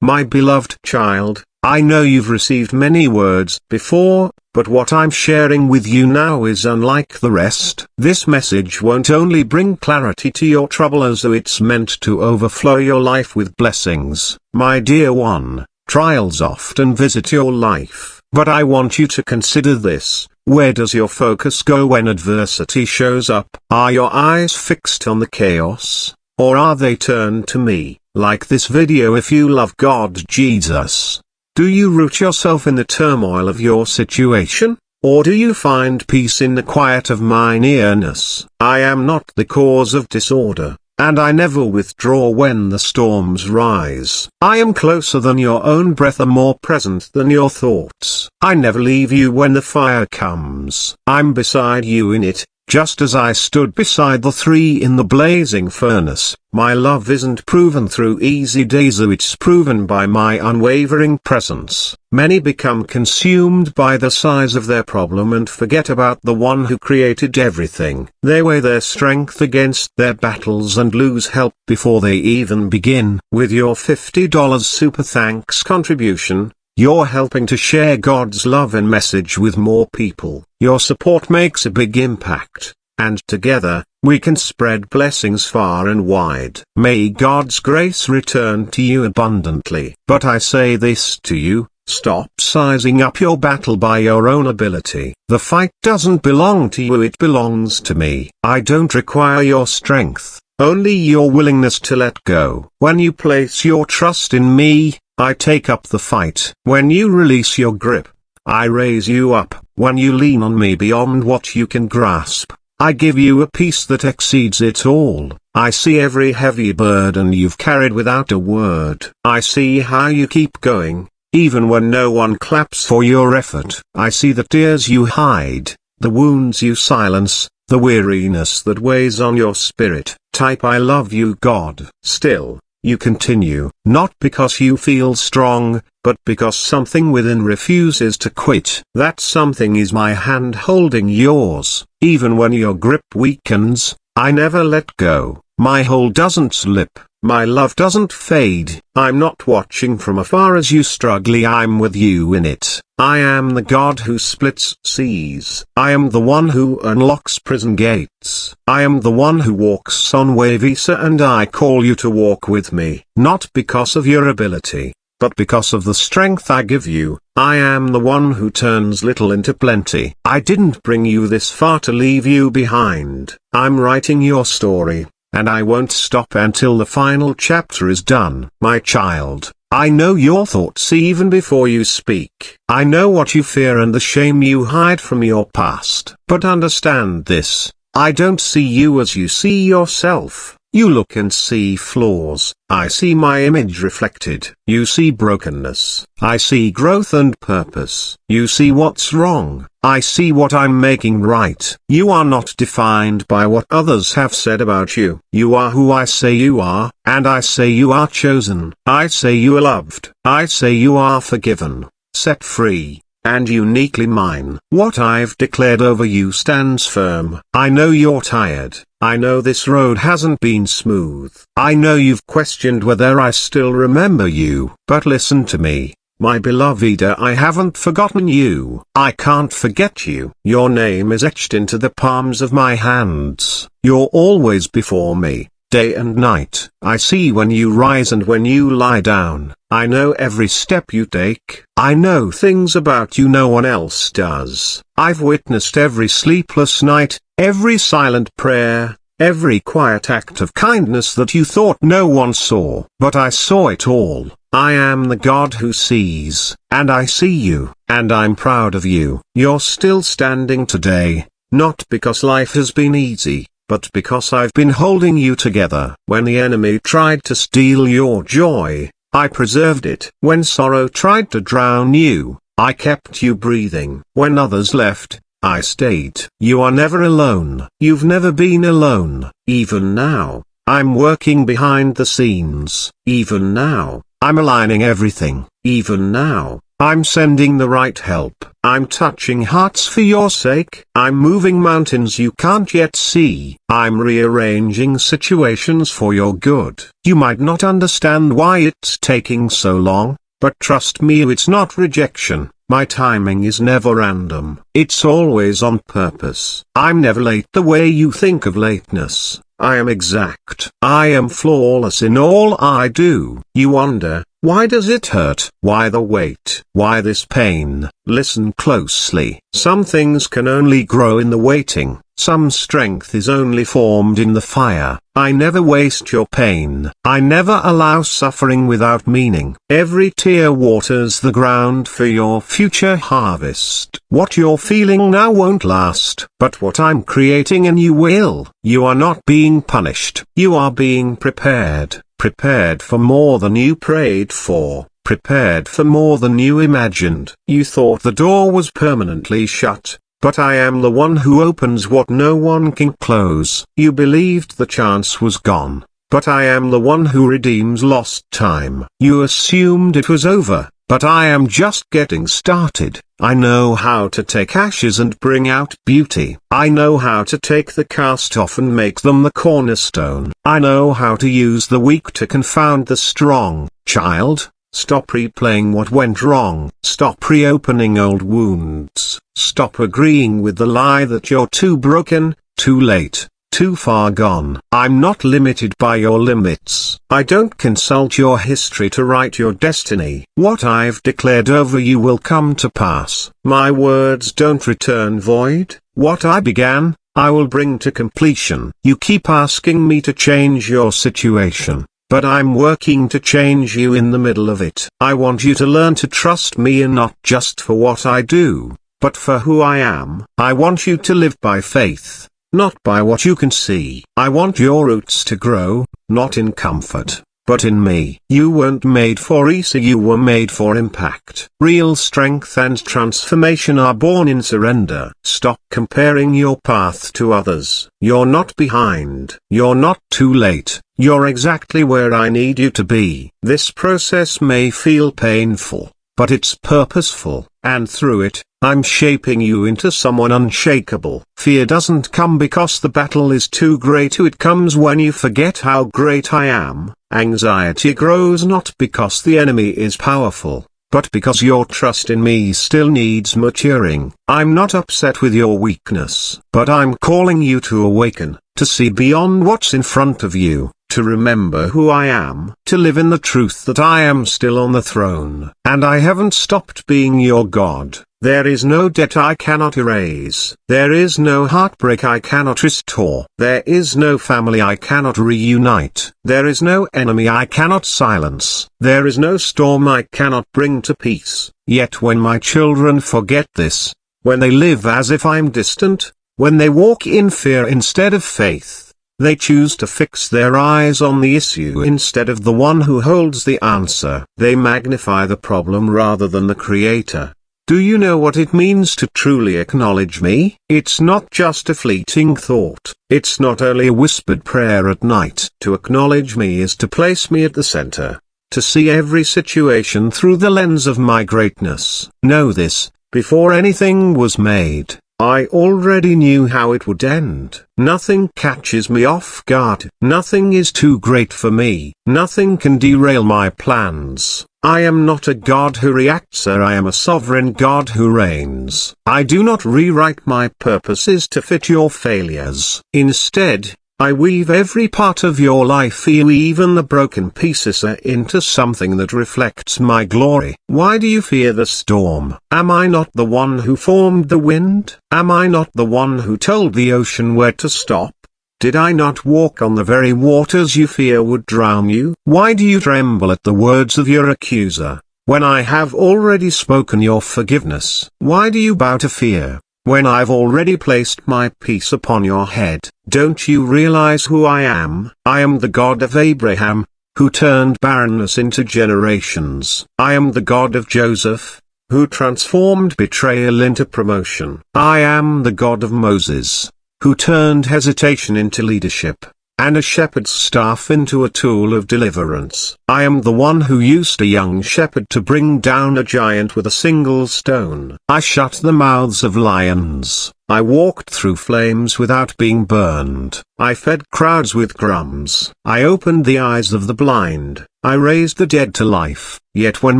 My beloved child, I know you've received many words before, but what I'm sharing with you now is unlike the rest. This message won't only bring clarity to your trouble as though it's meant to overflow your life with blessings. My dear one, trials often visit your life, but I want you to consider this. Where does your focus go when adversity shows up? Are your eyes fixed on the chaos, or are they turned to me? Like this video if you love God Jesus. Do you root yourself in the turmoil of your situation, or do you find peace in the quiet of my nearness? I am not the cause of disorder, and I never withdraw when the storms rise. I am closer than your own breath and more present than your thoughts. I never leave you when the fire comes. I'm beside you in it, just as I stood beside the three in the blazing furnace. My love isn't proven through easy days, though it's proven by my unwavering presence. Many become consumed by the size of their problem and forget about the one who created everything. They weigh their strength against their battles and lose help before they even begin. With your $50 super thanks contribution, you're helping to share God's love and message with more people. Your support makes a big impact, and together, we can spread blessings far and wide. May God's grace return to you abundantly. But I say this to you, stop sizing up your battle by your own ability. The fight doesn't belong to you, it belongs to me. I don't require your strength, only your willingness to let go. When you place your trust in me, I take up the fight. When you release your grip, I raise you up. When you lean on me beyond what you can grasp, I give you a peace that exceeds it all. I see every heavy burden you've carried without a word. I see how you keep going, even when no one claps for your effort. I see the tears you hide, the wounds you silence, the weariness that weighs on your spirit. Type I love you God. Still, you continue, not because you feel strong, but because something within refuses to quit. That something is my hand holding yours. Even when your grip weakens, I never let go. My hold doesn't slip. My love doesn't fade. I'm not watching from afar as you struggle, I'm with you in it. I am the God who splits seas. I am the one who unlocks prison gates. I am the one who walks on waves, and I call you to walk with me. Not because of your ability, but because of the strength I give you. I am the one who turns little into plenty. I didn't bring you this far to leave you behind. I'm writing your story, and I won't stop until the final chapter is done. My child, I know your thoughts even before you speak. I know what you fear and the shame you hide from your past. But understand this, I don't see you as you see yourself. You look and see flaws. I see my image reflected. You see brokenness. I see growth and purpose. You see what's wrong. I see what I'm making right. You are not defined by what others have said about you. You are who I say you are, and I say you are chosen. I say you are loved. I say you are forgiven, set free, and uniquely mine. What I've declared over you stands firm. I know you're tired. I know this road hasn't been smooth. I know you've questioned whether I still remember you. But listen to me, my beloved, I haven't forgotten you. I can't forget you. Your name is etched into the palms of my hands. You're always before me, day and night. I see when you rise and when you lie down. I know every step you take. I know things about you no one else does. I've witnessed every sleepless night, every silent prayer, every quiet act of kindness that you thought no one saw. But I saw it all. I am the God who sees, and I see you, and I'm proud of you. You're still standing today, not because life has been easy, but because I've been holding you together. When the enemy tried to steal your joy, I preserved it. When sorrow tried to drown you, I kept you breathing. When others left, I stayed. You are never alone. You've never been alone. Even now, I'm working behind the scenes. Even now, I'm aligning everything. Even now, I'm sending the right help. I'm touching hearts for your sake. I'm moving mountains you can't yet see. I'm rearranging situations for your good. You might not understand why it's taking so long, but trust me, it's not rejection. My timing is never random. It's always on purpose. I'm never late the way you think of lateness. I am exact. I am flawless in all I do. You wonder, why does it hurt? Why the weight? Why this pain? Listen closely. Some things can only grow in the waiting. Some strength is only formed in the fire. I never waste your pain. I never allow suffering without meaning. Every tear waters the ground for your future harvest. What you're feeling now won't last, but what I'm creating in you will. You are not being punished. You are being prepared. Prepared for more than you prayed for. Prepared for more than you imagined. You thought the door was permanently shut. But I am the one who opens what no one can close. You believed the chance was gone, but I am the one who redeems lost time. You assumed it was over, but I am just getting started. I know how to take ashes and bring out beauty. I know how to take the cast off and make them the cornerstone. I know how to use the weak to confound the strong. Child, stop replaying what went wrong. Stop reopening old wounds. Stop agreeing with the lie that you're too broken, too late, too far gone. I'm not limited by your limits. I don't consult your history to write your destiny. What I've declared over you will come to pass. My words don't return void. What I began, I will bring to completion. You keep asking me to change your situation, but I'm working to change you in the middle of it. I want you to learn to trust me, and not just for what I do, but for who I am. I want you to live by faith, not by what you can see. I want your roots to grow, not in comfort, but in me. You weren't made for ease, you were made for impact. Real strength and transformation are born in surrender. Stop comparing your path to others. You're not behind. You're not too late. You're exactly where I need you to be. This process may feel painful, but it's purposeful, and through it, I'm shaping you into someone unshakable. Fear doesn't come because the battle is too great. It comes when you forget how great I am. Anxiety grows not because the enemy is powerful, but because your trust in me still needs maturing. I'm not upset with your weakness, but I'm calling you to awaken, to see beyond what's in front of you, to remember who I am, to live in the truth that I am still on the throne, and I haven't stopped being your God. There is no debt I cannot erase. There is no heartbreak I cannot restore. There is no family I cannot reunite. There is no enemy I cannot silence. There is no storm I cannot bring to peace. Yet when my children forget this, when they live as if I'm distant, when they walk in fear instead of faith, they choose to fix their eyes on the issue instead of the one who holds the answer. They magnify the problem rather than the creator. Do you know what it means to truly acknowledge me? It's not just a fleeting thought. It's not only a whispered prayer at night. To acknowledge me is to place me at the center. To see every situation through the lens of my greatness. Know this, before anything was made, I already knew how it would end. Nothing catches me off guard. Nothing is too great for me. Nothing can derail my plans. I am not a God who reacts, I am a sovereign God who reigns. I do not rewrite my purposes to fit your failures. Instead, I weave every part of your life, even the broken pieces, into something that reflects my glory. Why do you fear the storm? Am I not the one who formed the wind? Am I not the one who told the ocean where to stop? Did I not walk on the very waters you fear would drown you? Why do you tremble at the words of your accuser, when I have already spoken your forgiveness? Why do you bow to fear, when I've already placed my peace upon your head? Don't you realize who I am? I am the God of Abraham, who turned barrenness into generations. I am the God of Joseph, who transformed betrayal into promotion. I am the God of Moses, who turned hesitation into leadership. and a shepherd's staff into a tool of deliverance. I am the one who used a young shepherd to bring down a giant with a single stone. I shut the mouths of lions. I walked through flames without being burned. I fed crowds with crumbs. I opened the eyes of the blind. I raised the dead to life. Yet when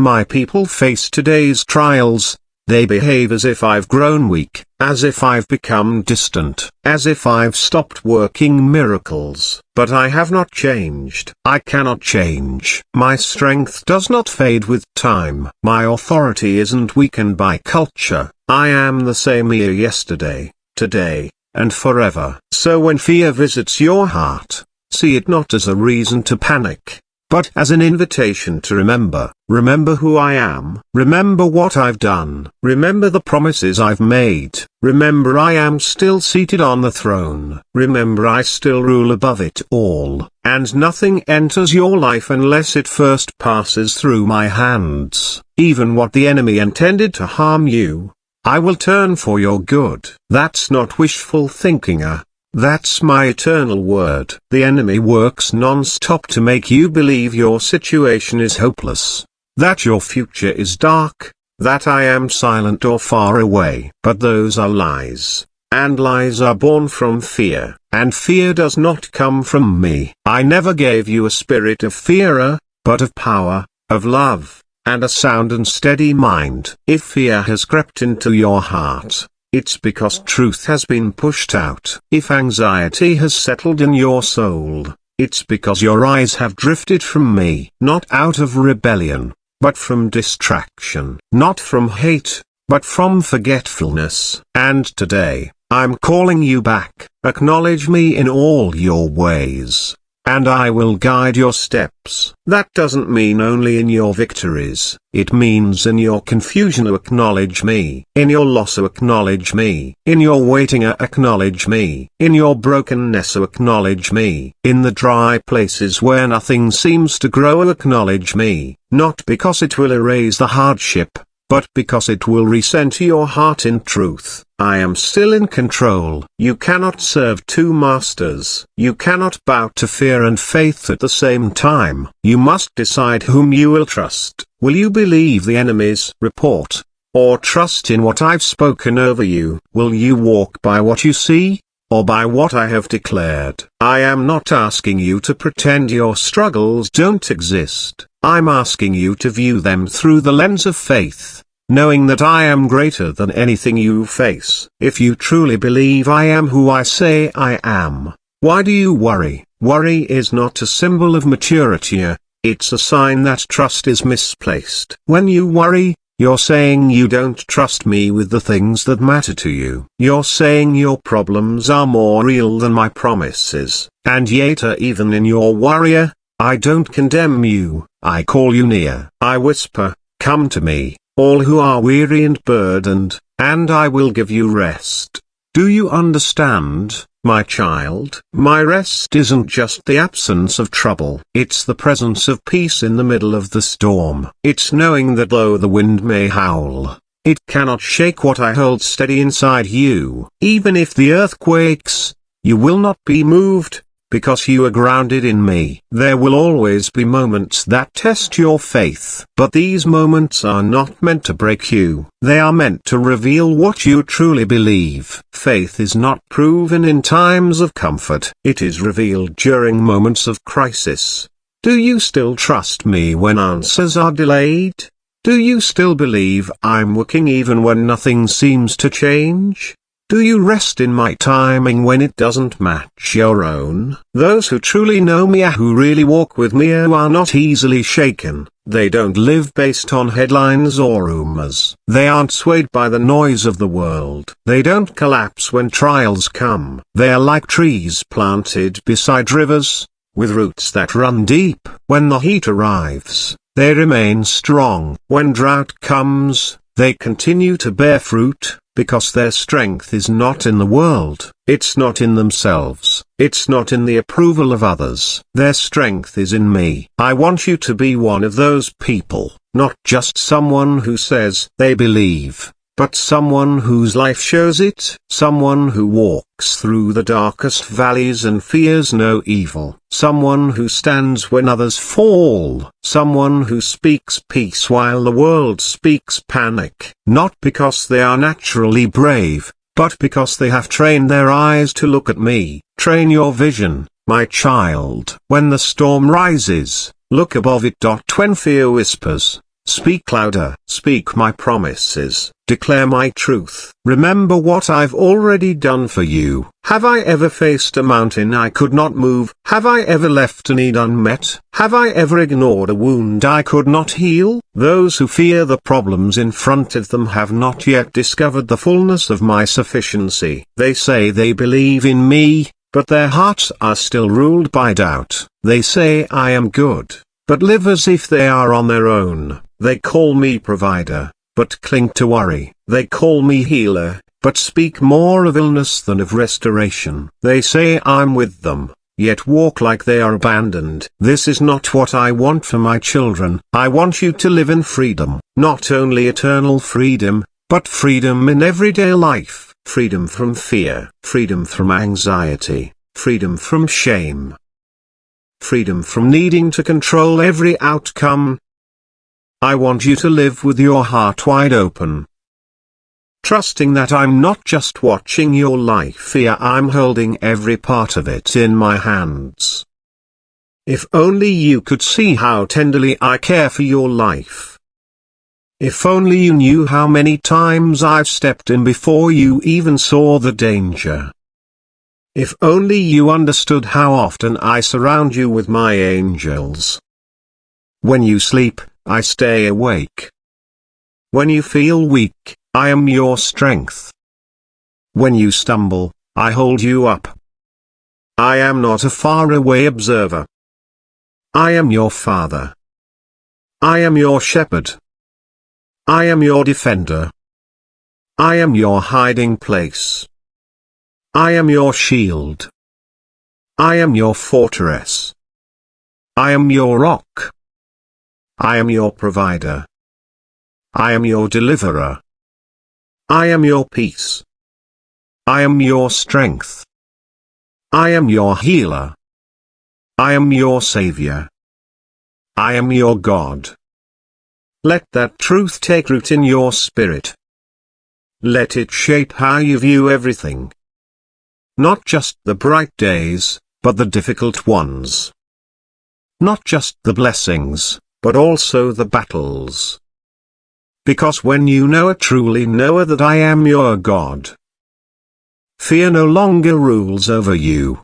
my people face today's trials, they behave as if I've grown weak, as if I've become distant, as if I've stopped working miracles. But I have not changed. I cannot change. My strength does not fade with time. My authority isn't weakened by culture. I am the same yesterday, today, and forever. So when fear visits your heart, see it not as a reason to panic, but as an invitation to remember. Remember who I am. Remember what I've done. Remember the promises I've made. Remember I am still seated on the throne. Remember I still rule above it all, and nothing enters your life unless it first passes through my hands. Even what the enemy intended to harm you, I will turn for your good. That's not wishful thinking. That's my eternal word. The enemy works non-stop to make you believe your situation is hopeless, that your future is dark, that I am silent or far away. But those are lies, and lies are born from fear, and fear does not come from me. I never gave you a spirit of fear, but of power, of love, and a sound and steady mind. If fear has crept into your heart, it's because truth has been pushed out. If anxiety has settled in your soul, it's because your eyes have drifted from me. Not out of rebellion, but from distraction. Not from hate, but from forgetfulness. And today, I'm calling you back. Acknowledge me in all your ways, and I will guide your steps. That doesn't mean only in your victories. It means in your confusion acknowledge me. In your loss acknowledge me. In your waiting acknowledge me. In your brokenness acknowledge me. In the dry places where nothing seems to grow acknowledge me. Not because it will erase the hardship, but because it will recenter your heart in truth. I am still in control. You cannot serve two masters. You cannot bow to fear and faith at the same time. You must decide whom you will trust. Will you believe the enemy's report, or trust in what I've spoken over you? Will you walk by what you see, or by what I have declared? I am not asking you to pretend your struggles don't exist. I'm asking you to view them through the lens of faith, knowing that I am greater than anything you face. If you truly believe I am who I say I am, why do you worry? Worry is not a symbol of maturity, it's a sign that trust is misplaced. When you worry, you're saying you don't trust me with the things that matter to you. You're saying your problems are more real than my promises. And yet even in your worry, I don't condemn you. I call you near. I whisper, come to me, all who are weary and burdened, and I will give you rest. Do you understand, my child? My rest isn't just the absence of trouble. It's the presence of peace in the middle of the storm. It's knowing that though the wind may howl, it cannot shake what I hold steady inside you. Even if the earth quakes, you will not be moved, because you are grounded in me. There will always be moments that test your faith, but these moments are not meant to break you. They are meant to reveal what you truly believe. Faith is not proven in times of comfort. It is revealed during moments of crisis. Do you still trust me when answers are delayed? Do you still believe I'm working even when nothing seems to change? Do you rest in my timing when it doesn't match your own? Those who truly know me, who really walk with me, are not easily shaken. They don't live based on headlines or rumors. They aren't swayed by the noise of the world. They don't collapse when trials come. They are like trees planted beside rivers, with roots that run deep. When the heat arrives, they remain strong. When drought comes, they continue to bear fruit, because their strength is not in the world. It's not in themselves. It's not in the approval of others. Their strength is in me. I want you to be one of those people, not just someone who says they believe, but someone whose life shows it, someone who walks through the darkest valleys and fears no evil, someone who stands when others fall, someone who speaks peace while the world speaks panic, not because they are naturally brave, but because they have trained their eyes to look at me. Train your vision, my child. When the storm rises, look above it. When fear whispers, speak louder. Speak my promises, declare my truth. Remember what I've already done for you. Have I ever faced a mountain I could not move? Have I ever left a need unmet? Have I ever ignored a wound I could not heal? Those who fear the problems in front of them have not yet discovered the fullness of my sufficiency. They say they believe in me, but their hearts are still ruled by doubt. They say I am good, but live as if they are on their own. They call me provider, but cling to worry. They call me healer, but speak more of illness than of restoration. They say I'm with them, yet walk like they are abandoned. This is not what I want for my children. I want you to live in freedom. Not only eternal freedom, but freedom in everyday life. Freedom from fear. Freedom from anxiety. Freedom from shame. Freedom from needing to control every outcome. I want you to live with your heart wide open, trusting that I'm not just watching your life here, I'm holding every part of it in my hands. If only you could see how tenderly I care for your life. If only you knew how many times I've stepped in before you even saw the danger. If only you understood how often I surround you with my angels. When you sleep, I stay awake. When you feel weak, I am your strength. When you stumble, I hold you up. I am not a faraway observer. I am your father. I am your shepherd. I am your defender. I am your hiding place. I am your shield. I am your fortress. I am your rock. I am your provider. I am your deliverer. I am your peace. I am your strength. I am your healer. I am your savior. I am your God. Let that truth take root in your spirit. Let it shape how you view everything. Not just the bright days, but the difficult ones. Not just the blessings, but also the battles. Because when you truly know that I am your God, fear no longer rules over you.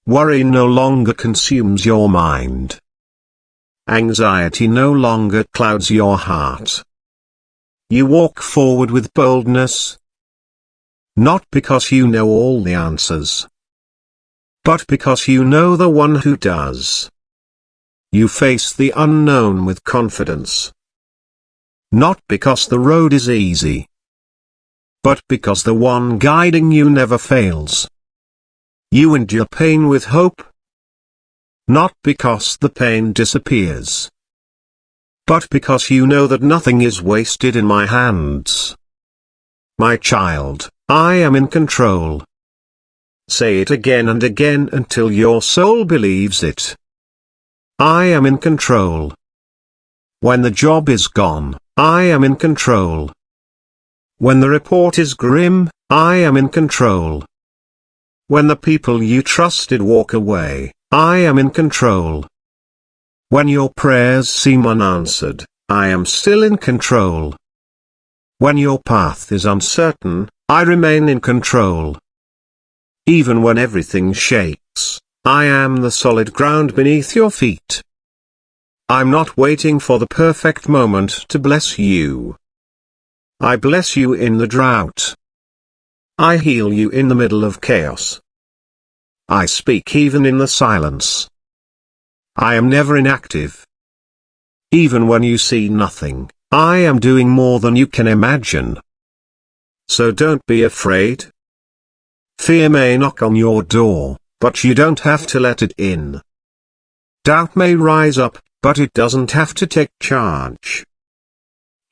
Worry no longer consumes your mind. Anxiety no longer clouds your heart. You walk forward with boldness, not because you know all the answers, but because you know the one who does. You face the unknown with confidence. Not because the road is easy, but because the one guiding you never fails. You endure pain with hope. Not because the pain disappears, but because you know that nothing is wasted in my hands. My child, I am in control. Say it again and again until your soul believes it. I am in control. When the job is gone, I am in control. When the report is grim, I am in control. When the people you trusted walk away, I am in control. When your prayers seem unanswered, I am still in control. When your path is uncertain, I remain in control. Even when everything shakes, I am the solid ground beneath your feet. I'm not waiting for the perfect moment to bless you. I bless you in the drought. I heal you in the middle of chaos. I speak even in the silence. I am never inactive. Even when you see nothing, I am doing more than you can imagine. So don't be afraid. Fear may knock on your door, but you don't have to let it in. Doubt may rise up, but it doesn't have to take charge.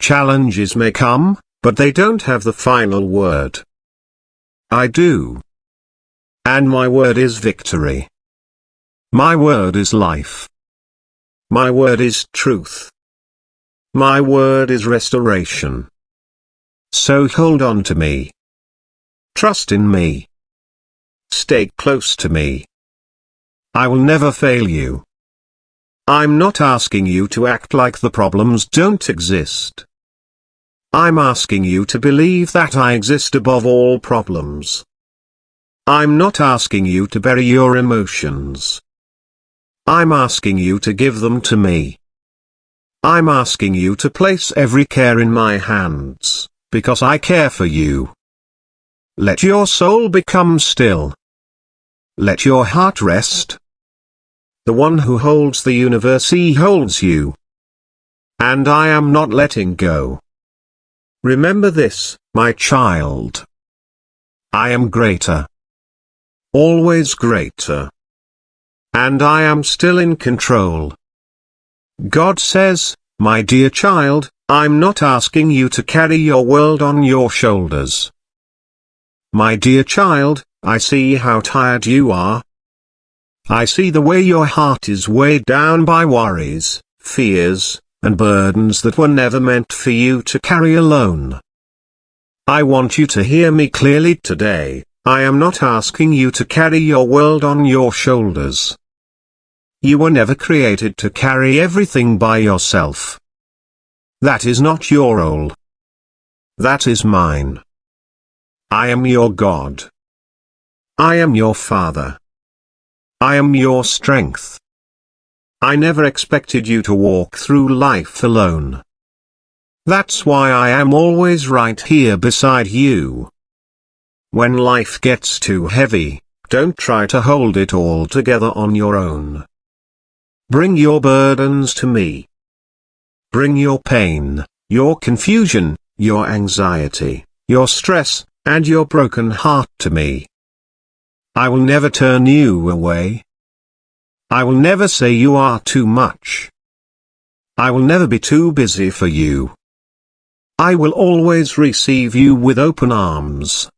Challenges may come, but they don't have the final word. I do. And my word is victory. My word is life. My word is truth. My word is restoration. So hold on to me. Trust in me. Stay close to me. I will never fail you. I'm not asking you to act like the problems don't exist. I'm asking you to believe that I exist above all problems. I'm not asking you to bury your emotions. I'm asking you to give them to me. I'm asking you to place every care in my hands, because I care for you. Let your soul become still. Let your heart rest. The one who holds the universe, he holds you. And I am not letting go. Remember this, my child. I am greater. Always greater. And I am still in control. God says, my dear child, I'm not asking you to carry your world on your shoulders. My dear child, I see how tired you are. I see the way your heart is weighed down by worries, fears, and burdens that were never meant for you to carry alone. I want you to hear me clearly today. I am not asking you to carry your world on your shoulders. You were never created to carry everything by yourself. That is not your role. That is mine. I am your God. I am your Father. I am your strength. I never expected you to walk through life alone. That's why I am always right here beside you. When life gets too heavy, don't try to hold it all together on your own. Bring your burdens to me. Bring your pain, your confusion, your anxiety, your stress, and your broken heart to me. I will never turn you away. I will never say you are too much. I will never be too busy for you. I will always receive you with open arms.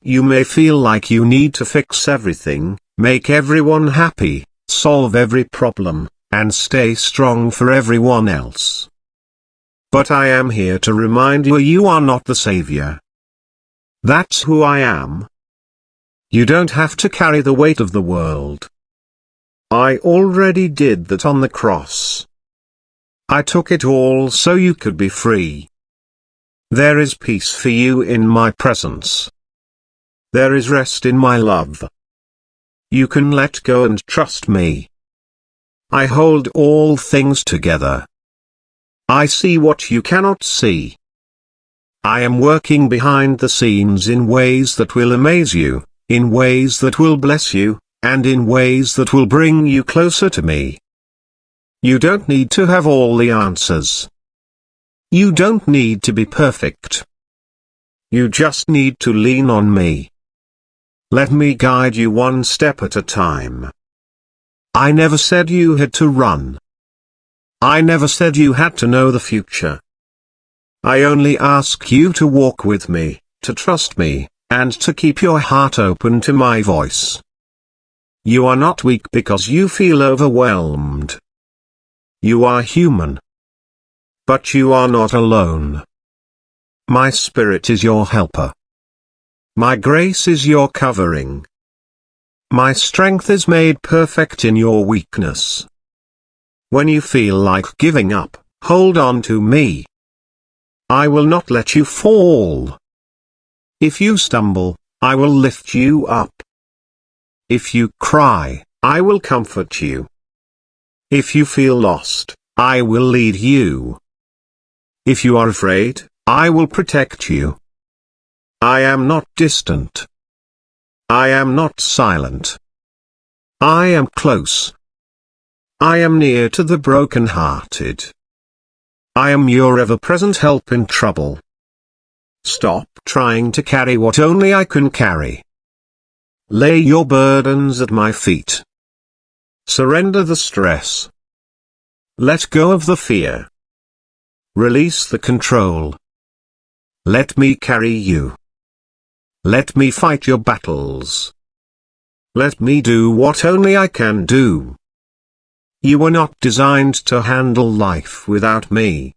You may feel like you need to fix everything, make everyone happy, solve every problem, and stay strong for everyone else. But I am here to remind you, you are not the savior. That's who I am. You don't have to carry the weight of the world. I already did that on the cross. I took it all so you could be free. There is peace for you in my presence. There is rest in my love. You can let go and trust me. I hold all things together. I see what you cannot see. I am working behind the scenes in ways that will amaze you, in ways that will bless you, and in ways that will bring you closer to me. You don't need to have all the answers. You don't need to be perfect. You just need to lean on me. Let me guide you one step at a time. I never said you had to run. I never said you had to know the future. I only ask you to walk with me, to trust me, and to keep your heart open to my voice. You are not weak because you feel overwhelmed. You are human. But you are not alone. My Spirit is your helper. My grace is your covering. My strength is made perfect in your weakness. When you feel like giving up, hold on to me. I will not let you fall. If you stumble, I will lift you up. If you cry, I will comfort you. If you feel lost, I will lead you. If you are afraid, I will protect you. I am not distant. I am not silent. I am close. I am near to the broken-hearted. I am your ever-present help in trouble. Stop trying to carry what only I can carry. Lay your burdens at my feet. Surrender the stress. Let go of the fear. Release the control. Let me carry you. Let me fight your battles. Let me do what only I can do. You were not designed to handle life without me.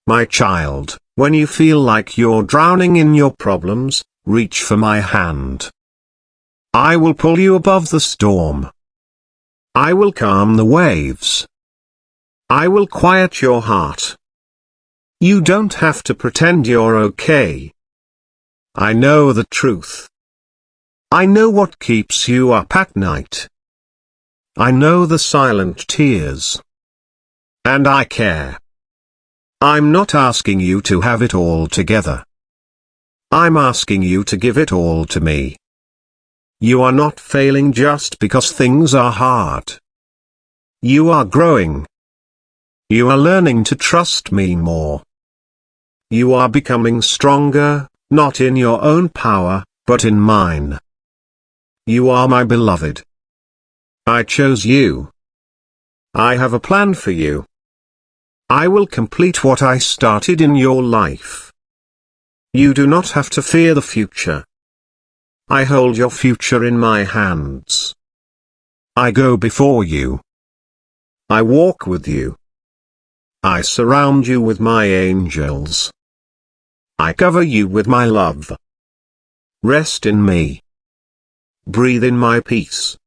My child, when you feel like you're drowning in your problems, reach for my hand. I will pull you above the storm. I will calm the waves. I will quiet your heart. You don't have to pretend you're okay. I know the truth. I know what keeps you up at night. I know the silent tears. And I care. I'm not asking you to have it all together. I'm asking you to give it all to me. You are not failing just because things are hard. You are growing. You are learning to trust me more. You are becoming stronger, not in your own power, but in mine. You are my beloved. I chose you. I have a plan for you. I will complete what I started in your life. You do not have to fear the future. I hold your future in my hands. I go before you. I walk with you. I surround you with my angels. I cover you with my love. Rest in me. Breathe in my peace.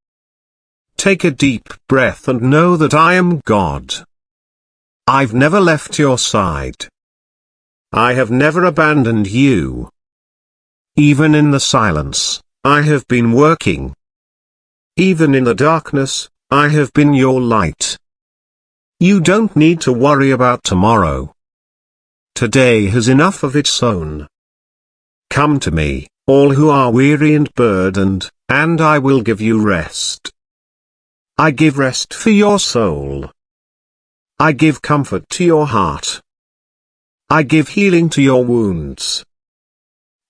Take a deep breath and know that I am God. I've never left your side. I have never abandoned you. Even in the silence, I have been working. Even in the darkness, I have been your light. You don't need to worry about tomorrow. Today has enough of its own. Come to me, all who are weary and burdened, and I will give you rest. I give rest for your soul. I give comfort to your heart. I give healing to your wounds.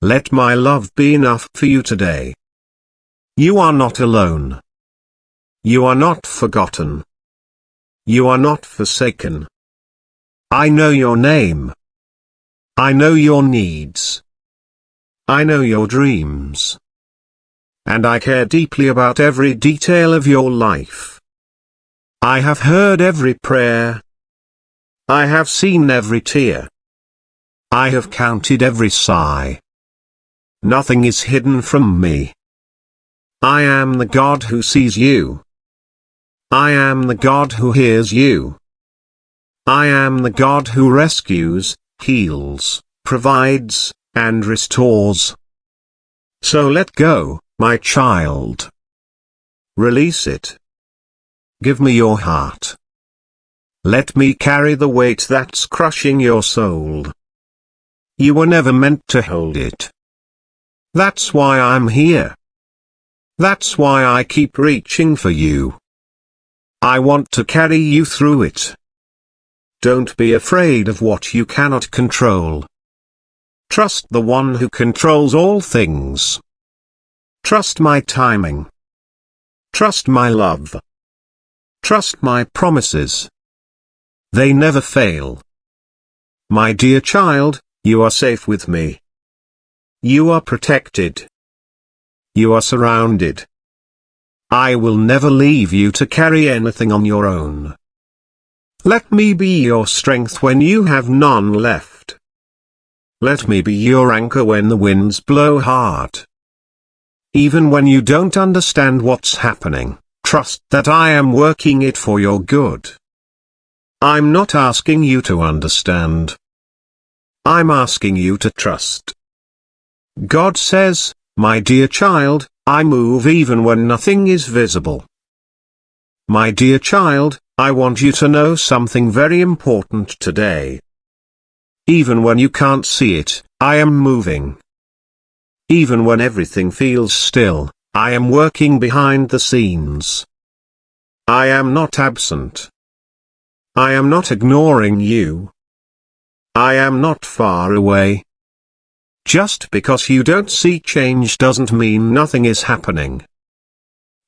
Let my love be enough for you today. You are not alone. You are not forgotten. You are not forsaken. I know your name. I know your needs. I know your dreams. And I care deeply about every detail of your life. I have heard every prayer. I have seen every tear. I have counted every sigh. Nothing is hidden from me. I am the God who sees you. I am the God who hears you. I am the God who rescues, heals, provides, and restores. So let go, my child. Release it. Give me your heart. Let me carry the weight that's crushing your soul. You were never meant to hold it. That's why I'm here. That's why I keep reaching for you. I want to carry you through it. Don't be afraid of what you cannot control. Trust the one who controls all things. Trust my timing. Trust my love. Trust my promises. They never fail. My dear child, you are safe with me. You are protected. You are surrounded. I will never leave you to carry anything on your own. Let me be your strength when you have none left. Let me be your anchor when the winds blow hard. Even when you don't understand what's happening, trust that I am working it for your good. I'm not asking you to understand. I'm asking you to trust. God says, my dear child, I move even when nothing is visible. My dear child, I want you to know something very important today. Even when you can't see it, I am moving. Even when everything feels still, I am working behind the scenes. I am not absent. I am not ignoring you. I am not far away. Just because you don't see change doesn't mean nothing is happening.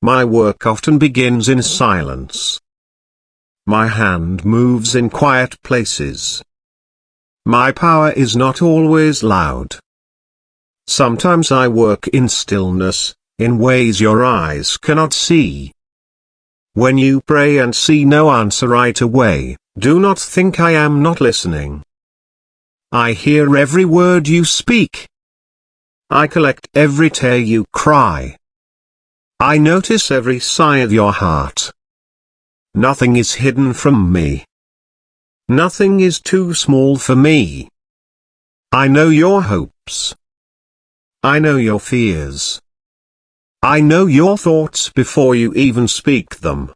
My work often begins in silence. My hand moves in quiet places. My power is not always loud. Sometimes I work in stillness, in ways your eyes cannot see. When you pray and see no answer right away, do not think I am not listening. I hear every word you speak. I collect every tear you cry. I notice every sigh of your heart. Nothing is hidden from me. Nothing is too small for me. I know your hopes. I know your fears. I know your thoughts before you even speak them.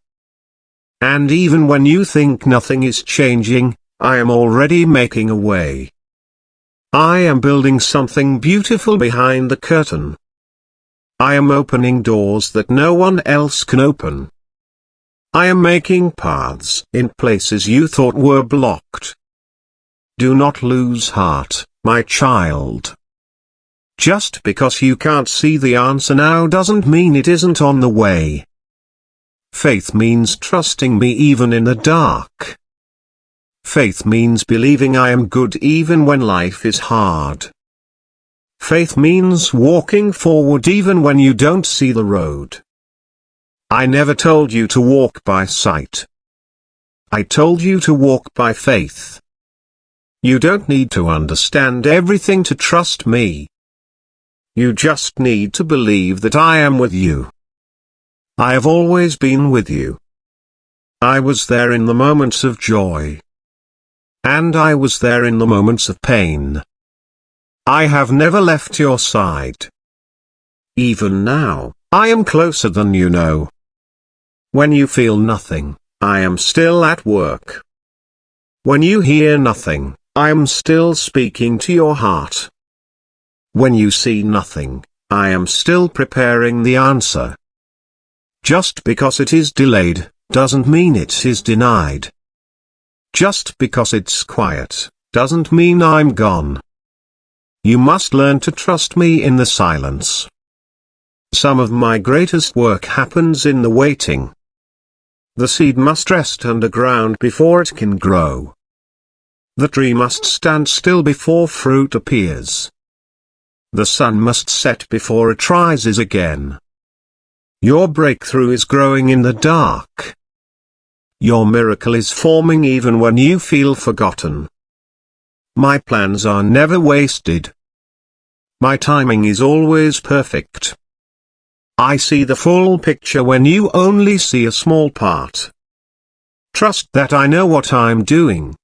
And even when you think nothing is changing, I am already making a way. I am building something beautiful behind the curtain. I am opening doors that no one else can open. I am making paths in places you thought were blocked. Do not lose heart, my child. Just because you can't see the answer now doesn't mean it isn't on the way. Faith means trusting me even in the dark. Faith means believing I am good even when life is hard. Faith means walking forward even when you don't see the road. I never told you to walk by sight. I told you to walk by faith. You don't need to understand everything to trust me. You just need to believe that I am with you. I have always been with you. I was there in the moments of joy. And I was there in the moments of pain. I have never left your side. Even now, I am closer than you know. When you feel nothing, I am still at work. When you hear nothing, I am still speaking to your heart. When you see nothing, I am still preparing the answer. Just because it is delayed, doesn't mean it is denied. Just because it's quiet, doesn't mean I'm gone. You must learn to trust me in the silence. Some of my greatest work happens in the waiting. The seed must rest underground before it can grow. The tree must stand still before fruit appears. The sun must set before it rises again. Your breakthrough is growing in the dark. Your miracle is forming even when you feel forgotten. My plans are never wasted. My timing is always perfect. I see the full picture when you only see a small part. Trust that I know what I'm doing.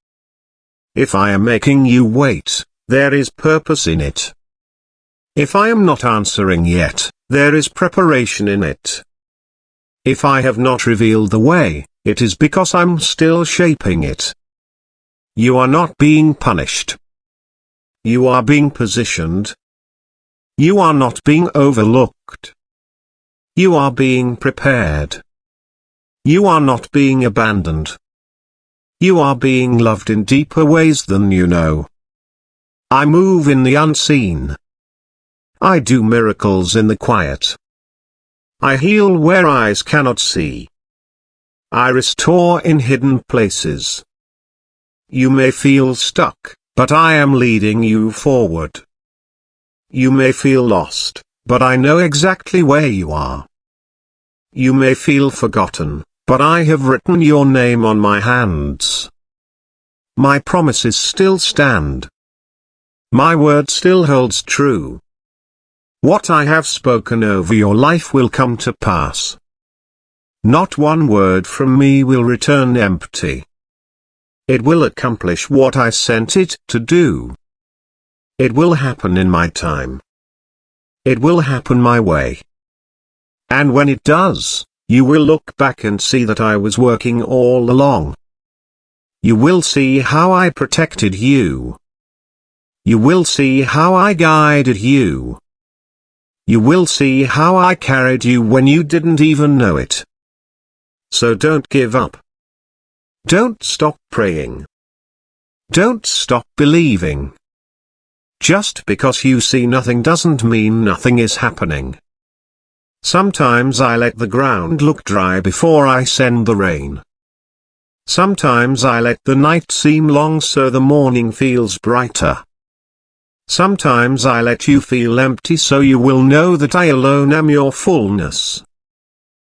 If I am making you wait, there is purpose in it. If I am not answering yet, there is preparation in it. If I have not revealed the way, it is because I'm still shaping it. You are not being punished. You are being positioned. You are not being overlooked. You are being prepared. You are not being abandoned. You are being loved in deeper ways than you know. I move in the unseen. I do miracles in the quiet. I heal where eyes cannot see. I restore in hidden places. You may feel stuck, but I am leading you forward. You may feel lost, but I know exactly where you are. You may feel forgotten, but I have written your name on my hands. My promises still stand. My word still holds true. What I have spoken over your life will come to pass. Not one word from me will return empty. It will accomplish what I sent it to do. It will happen in my time. It will happen my way. And when it does, you will look back and see that I was working all along. You will see how I protected you. You will see how I guided you. You will see how I carried you when you didn't even know it. So don't give up. Don't stop praying. Don't stop believing. Just because you see nothing doesn't mean nothing is happening. Sometimes I let the ground look dry before I send the rain. Sometimes I let the night seem long so the morning feels brighter. Sometimes I let you feel empty so you will know that I alone am your fullness.